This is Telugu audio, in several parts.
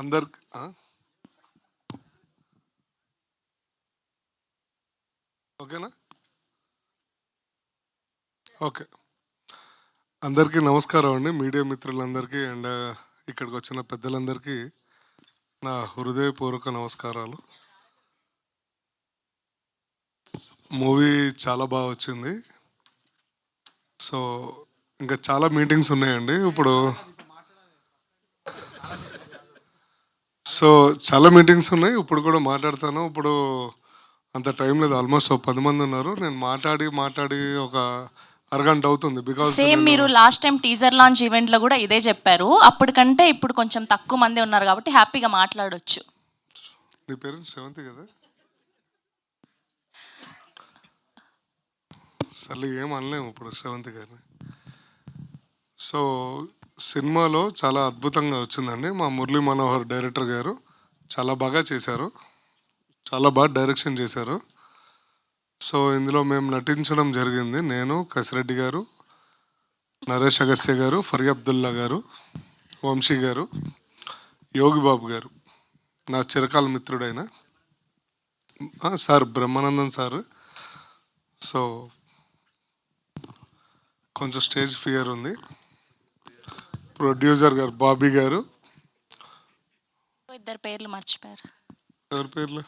అందరికి ఓకేనా? ఓకే. అందరికీ నమస్కారం అండి, మీడియా మిత్రులందరికీ అండ్ ఇక్కడికి వచ్చిన పెద్దలందరికీ నా హృదయపూర్వక నమస్కారాలు. మూవీ చాలా బాగా వచ్చింది. సో ఇంకా చాలా మీటింగ్స్ ఉన్నాయండి ఇప్పుడు. సో చాలా మీటింగ్స్ ఉన్నాయి, ఇప్పుడు కూడా మాట్లాడతాను. ఇప్పుడు అంత టైం లేదు, ఆల్మోస్ట్ 10 మంది ఉన్నారు. నేను మాట్లాడి ఒక అరగంట అవుతుంది. బికాజ్ సేమ్ మీరు లాస్ట్ టైం టీజర్ లాంచ్ ఈవెంట్లో కూడా ఇదే చెప్పారు. అప్పటికంటే ఇప్పుడు కొంచెం తక్కువ మంది ఉన్నారు కాబట్టి హ్యాపీగా మాట్లాడొచ్చు. నీ పేరు శ్రవంతి కదా? సర్లే, ఏం అనలేము ఇప్పుడు శ్రవంతి గారిని. సో సినిమాలో చాలా అద్భుతంగా వచ్చిందండి. మా మురళీ మనోహర్ డైరెక్టర్ గారు చాలా బాగా చేశారు, చాలా బాగా డైరెక్షన్ చేశారు. సో ఇందులో మేము నటించడం జరిగింది. నేను, కసిరెడ్డి గారు, నరేష్ అగస్త్య గారు, ఫరీ అబ్దుల్లా గారు, వంశీ గారు, యోగి బాబు గారు, నా చిరకాల మిత్రుడైన సార్ బ్రహ్మానందన్ సార్. సో కొంచెం స్టేజ్ ఫియర్ ఉంది. ప్రొడ్యూసర్ గారు బాబీ గారు. ఇద్దరు పేర్లు మర్చిపోయారు. ఎవరి పేర్లు?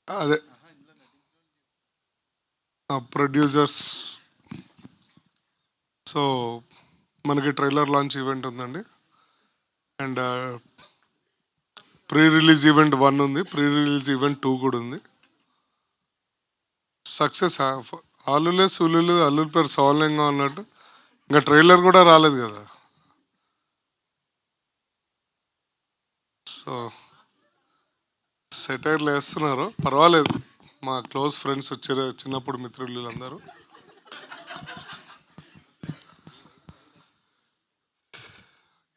అదే ప్రొడ్యూసర్స్. సో మనకి ట్రైలర్ లాంచ్ ఈవెంట్ ఉందండి, అండ్ ప్రీ రిలీజ్ ఈవెంట్ 1 ఉంది, ప్రీ రిలీజ్ ఈవెంట్ 2 కూడా ఉంది. సక్సెస్ ఆలులే సూలులు అల్లుల పేరు సవాలంగా అన్నట్టు ఇంకా ట్రైలర్ కూడా రాలేదు కదా. సో సెటైర్లు వేస్తున్నారు, పర్వాలేదు. మా క్లోజ్ ఫ్రెండ్స్ వచ్చారు, చిన్నప్పుడు మిత్రులు అందరూ.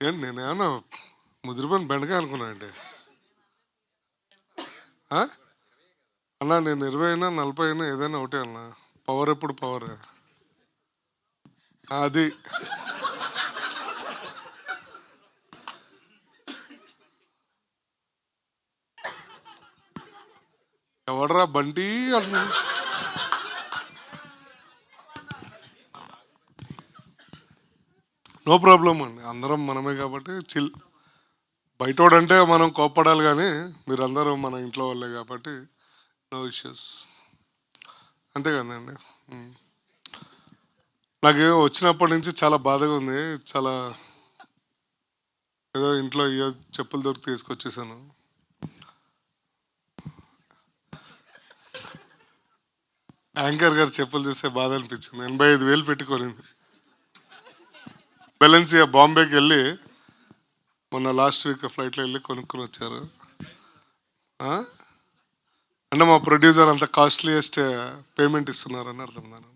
ఏంటి నేనేమన్నా ముదిరిపోయిన బెండకాయ అనుకున్నా అండి అన్నా? నేను 20 అయినా 40 అయినా ఏదైనా ఒకటే అన్నా. పవర్ ఎప్పుడు పవర్ అది. ఎవడరా బంటి అన్నా? నో ప్రాబ్లం అండి, అందరం మనమే కాబట్టి చిల్. బయటోడంటే మనం కోప్పడాలి, కానీ మీరందరూ మన ఇంట్లో వాళ్ళే కాబట్టి నో ఇష్యూస్. అంతే కదండి. నాకు వచ్చినప్పటి నుంచి చాలా బాధగా ఉంది. చాలా ఏదో ఇంట్లో చెప్పులు దొరికి తీసుకొచ్చేసాను. యాంకర్ గారు చెప్పులు చూస్తే బాధ అనిపించింది. 85,000 పెట్టుకోనింది. బెలెన్సియా బాంబేకి వెళ్ళి మొన్న లాస్ట్ వీక్ ఫ్లైట్లో వెళ్ళి కొనుక్కొని వచ్చారు. అంటే మా ప్రొడ్యూసర్ అంత కాస్ట్లీయెస్ట్ పేమెంట్ ఇస్తున్నారని అర్థం. దాని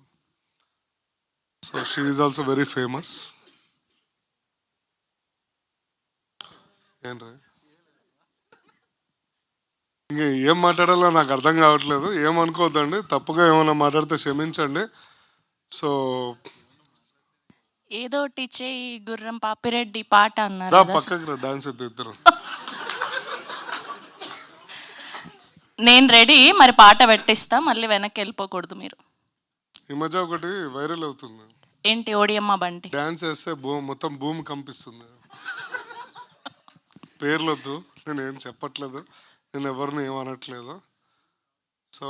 so she is also very famous. ఏంటి ఇంకా ఏం మాట్లాడాలో నాకు అర్థం కావట్లేదు. ఏమనుకోవద్దండి, తప్పుగా ఏమైనా మాట్లాడితే క్షమించండి. సో ఏదో చేయి గుర్రం పాపిరెడ్డి పాట అన్నారు. పక్కకి డాన్స్ అయితే ఇద్దరు. నేను రెడీ, మరి పాట పెట్టిస్తా, మళ్ళీ వెనక్కి వెళ్ళిపోకూడదు మీరు. ఈ మధ్య ఒకటి వైరల్ అవుతుంది. ఏంటి? ఓడియమ్మ బండి డాన్స్ వేస్తే మొత్తం భూమి కంపిస్తుంది. పేర్లొద్దు, నేను ఏం చెప్పట్లేదు, నేను ఎవరిని ఏమనట్లేదు. So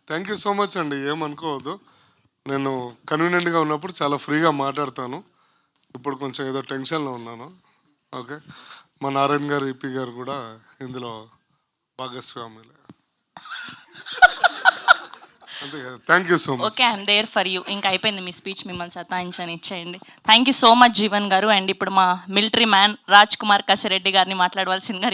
thank you so much అండి, ఏమనుకోవద్దు. నేను కన్వీనియంట్గా ఉన్నప్పుడు చాలా ఫ్రీగా మాట్లాడతాను. ఇప్పుడు కొంచెం ఏదో టెన్షన్లో ఉన్నాను. ఓకే, మా నారాయణ గారు, ఈపీ గారు కూడా ఇందులో భాగస్వాములే. అంతే కదా. Thank you so much. Okay, I'm there for you. ఇంకా అయిపోయింది మీ స్పీచ్, మిమ్మల్ని సతాయించని ఇచ్చేయండి. Thank you so much Jeevan గారు. అండ్ ఇప్పుడు మా మిలిటరీ మ్యాన్ రాజ్ కుమార్ కసిరెడ్డి గారిని మాట్లాడవలసిందిగా